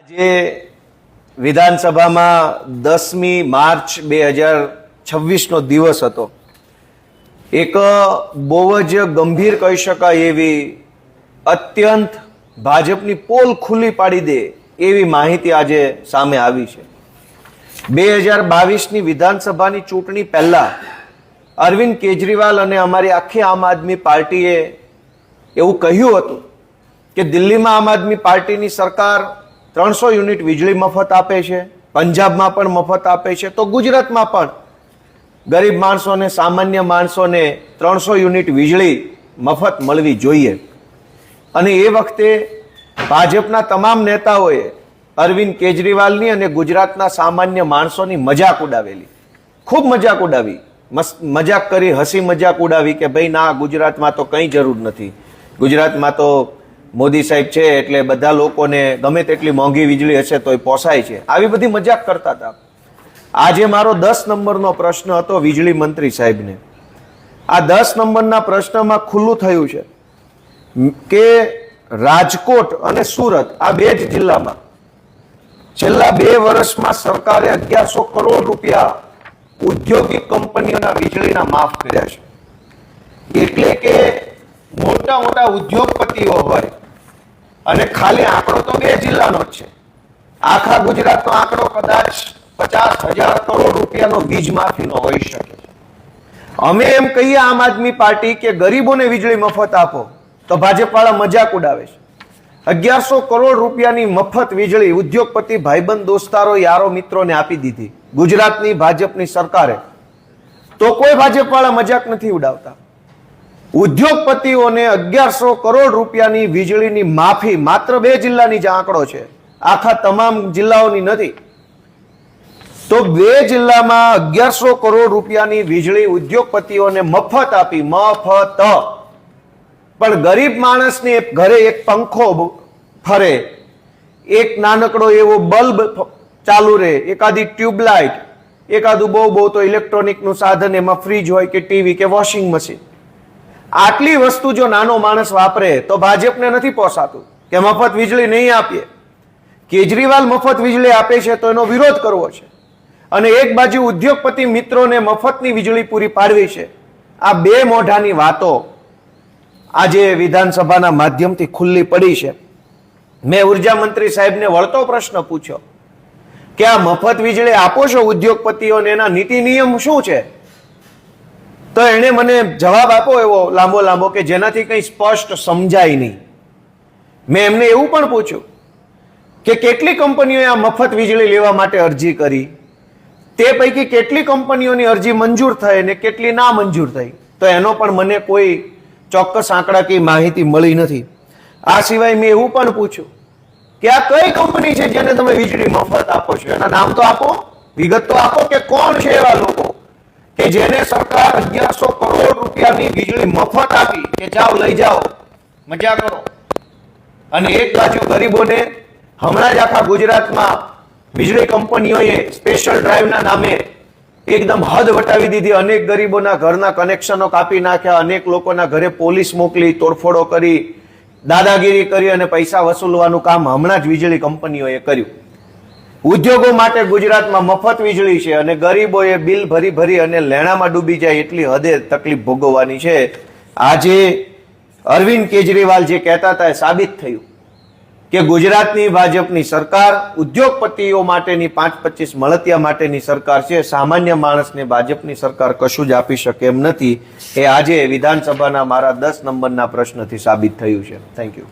જે વિધાનસભામાં 10મી માર્ચ 2026નો દિવસ હતો, એક બહુ જ ગંભીર કહી શકાય એવી અત્યંત ભાજપની પોલ ખુલ્લી પાડી દે એવી માહિતી આજે સામે આવી છે। 2022ની વિધાનસભાની ચૂંટણી પહેલા અરવિંદ કેજરીવાલ અને અમારી આખી આમ આદમી પાર્ટીએ એવું કહ્યું હતું કે દિલ્હીમાં આમ આદમી પાર્ટીની સરકાર 300 યુનિટ વીજળી મફત આપે છે, પંજાબમાં પણ મફત આપે છે, તો ગુજરાતમાં પણ ગરીબ માણસોને, સામાન્ય માણસોને 300 યુનિટ વીજળી મફત મળવી જોઈએ। અને એ વખતે ભાજપના તમામ નેતાઓએ અરવિંદ કેજરીવાલની અને ગુજરાતના સામાન્ય માણસોની મજાક ઉડાવેલી, ખૂબ મજાક ઉડાવી, મજાક કરી, હસી મજાક ઉડાવી કે ભાઈ ના, ગુજરાતમાં તો કંઈ જરૂર નથી, ગુજરાતમાં તો મોદી સાહેબ છે એટલે બધા લોકોને ગમે તેટલી મોંઘી વીજળી હશે તોય પોસાય છે, આવી બધી મજાક કરતા હતા। આજે મારો 10 નંબરનો પ્રશ્ન હતો વીજળી મંત્રી સાહેબને। આ 10 નંબરના પ્રશ્નમાં ખુલ્લું થયું છે કે રાજકોટ અને સુરત આ બે જ જિલ્લામાં છેલ્લા 2 વર્ષમાં સરકારે 1100 કરોડ રૂપિયા ઔદ્યોગિક કંપનીઓના વીજળીના માફ કર્યા છે। એટલે કે મોટા મોટા ઉદ્યોગપતિઓ હોય, અને ખાલી આંકડો તો 2 જિલ્લાનો જ છે, આખા ગુજરાતનો આંકડો કદાચ 50,000 કરોડ રૂપિયાનો વીજ માફીનો હોઈ શકે। અમે એમ કહીએ આમ આદમી પાર્ટી કે ગરીબોને વીજળી મફત આપો, તો ભાજપવાળા મજાક ઉડાવે છે। 1100 કરોડ રૂપિયાની મફત વીજળી ઉદ્યોગપતિ ભાઈબંધ દોસ્તારો યારો મિત્રોને આપી દીધી ગુજરાતની ભાજપની સરકારે, તો કોઈ ભાજપવાળા મજાક નથી ઉડાવતા। ઉદ્યોગપતિઓને 1100 કરોડ રૂપિયાની વીજળીની માફી માત્ર 2 જિલ્લાની જ આંકડો છે, આખા તમામ જિલ્લાઓની નથી। તો 2 જિલ્લામાં 1100 કરોડ રૂપિયાની વીજળી ઉદ્યોગપતિઓને મફત આપી, મફત। પણ ગરીબ માણસને ઘરે એક પંખો ફરે, એક નાનકડો એવો બલ્બ ચાલુ રહે, એકાદી ટ્યુબલાઇટ, એકાદું બહુ તો ઇલેક્ટ્રોનિકનું સાધન, એમાં ફ્રીજ હોય કે ટીવી કે વોશિંગ મશીન, આટલી વસ્તુ જો નાનો માણસ વાપરે તો ભાજપને નથી પોસાતું કે મફત વીજળી નહીં આપીએ। કેજરીવાલ મફત વીજળી આપે છે તો એનો વિરોધ કરવો છે, અને એક બાજુ ઉદ્યોગપતિ મિત્રોને મફતની વીજળી પૂરી પાડવી છે। આ 2 મોઢાની વાતો આજે વિધાનસભાના માધ્યમથી ખુલ્લી પડી છે। મેં ઉર્જા મંત્રી સાહેબને વળતો પ્રશ્ન પૂછ્યો કે આ મફત વીજળી આપો છો ઉદ્યોગપતિઓને, એના નીતિ નિયમ શું છે? તો એણે મને જવાબ આપ્યો એવો લાંબો કે જેનાથી કંઈ સ્પષ્ટ સમજાય નહીં। મેં એમને એવું પણ પૂછ્યું કે કેટલી કંપનીઓએ આ મફત વીજળી લેવા માટે અરજી કરી, તે પૈકી કેટલી કંપનીઓની અરજી મંજૂર થઈ અને કેટલી ના મંજૂર થઈ, તો એનો પણ મને કોઈ ચોક્કસ આંકડાકીય માહિતી મળી નથી। આ સિવાય મેં એવું પણ પૂછ્યું કે આ કઈ કંપની છે જેને તમે વીજળી મફત આપો છો, એના નામ તો આપો, વિગત તો આપો કે કોણ છે એવા લોકો કે જેને સરકાર 1100 કરોડ રૂપિયાની વીજળી મફત આપી કે જાઓ લઈ જાઓ, મજા કરો। અને એક બાજુ ગરીબોને હમણાં જ આખા ગુજરાતમાં વીજળી કંપનીઓએ સ્પેશિયલ ડ્રાઈવના નામે એકદમ હદ વટાવી દીધી, અનેક ગરીબોના ઘરના કનેક્શનો કાપી નાખ્યા, અનેક લોકોના ઘરે પોલીસ મોકલી, તોડફોડો કરી, દાદાગીરી કરી અને પૈસા વસૂલવાનું કામ હમણાં જ વીજળી કંપનીઓએ કર્યું। ઉદ્યોગો માટે ગુજરાતમાં મફત વીજળી છે અને ગરીબોએ બિલ ભરી અને લેણામાં ડૂબી જાય એટલી હદે તકલીફ ભોગવવાની છે। આજે અરવિંદ કેજરીવાલ જે કહેતા હતા એ સાબિત થયું કે ગુજરાતની ભાજપની સરકાર ઉદ્યોગપતિઓ માટેની 5-25 મળતિયા માટેની સરકાર છે, સામાન્ય માણસને ભાજપની સરકાર કશું જ આપી શકે એમ નથી। એ આજે વિધાનસભાના મારા 10 નંબરના પ્રશ્નથી સાબિત થયું છે। Thank you.